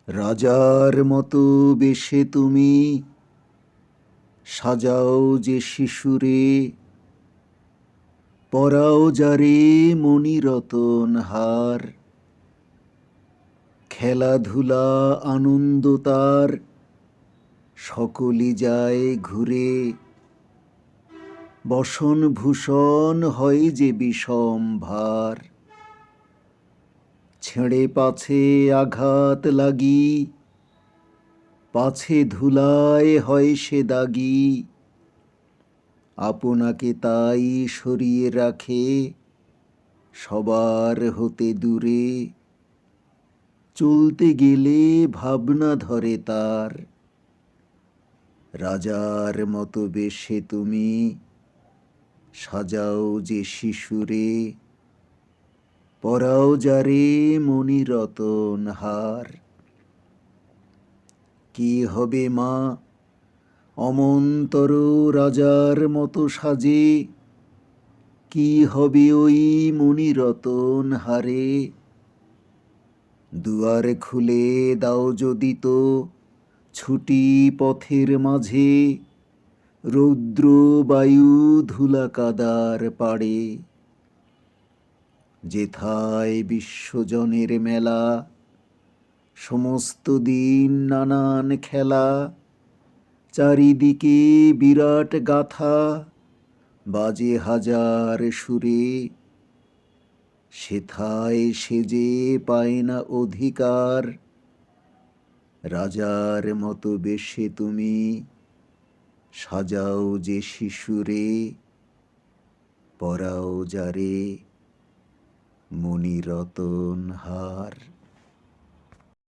রাজার মতো বেশে তুমি সাজাও যে শিশুরে, পরাও যারে মণিরতন হার। খেলাধুলা আনন্দ তার সকলি যায় ঘুরে, বসন ভূষণ হয় যে বিষম ভার। ছেড়ে পাছে আঘাত লাগি, পাছে ধুলায় হয় সে দাগি, আপনাকে তাই সরিয়ে রাখে সবার হতে দূরে। চলতে গেলে ভাবনা ধরে তার, রাজার মতো বেশে তুমি সাজাও যে শিশুরে, পরাও যারে মণিরতন হার। কি হবে মা অমন্তর রাজার মতো সাজে, কি হবে ওই মণিরতন হারে। দুয়ার খুলে দাও যদি তো ছুটি পথের মাঝে, রৌদ্র বায়ু ধুলা কাদার পাড়ে। যেথায় বিশ্বজনের মেলা, সমস্ত দিন নানান খেলা, চারিদিকে বিরাট গাথা বাজে হাজার সুরে। সেথায় সেজে পায় না অধিকার, রাজার মতো বেশে তুমি সাজাও যে শিশুরে, পরাও যারে মণিরতন হার।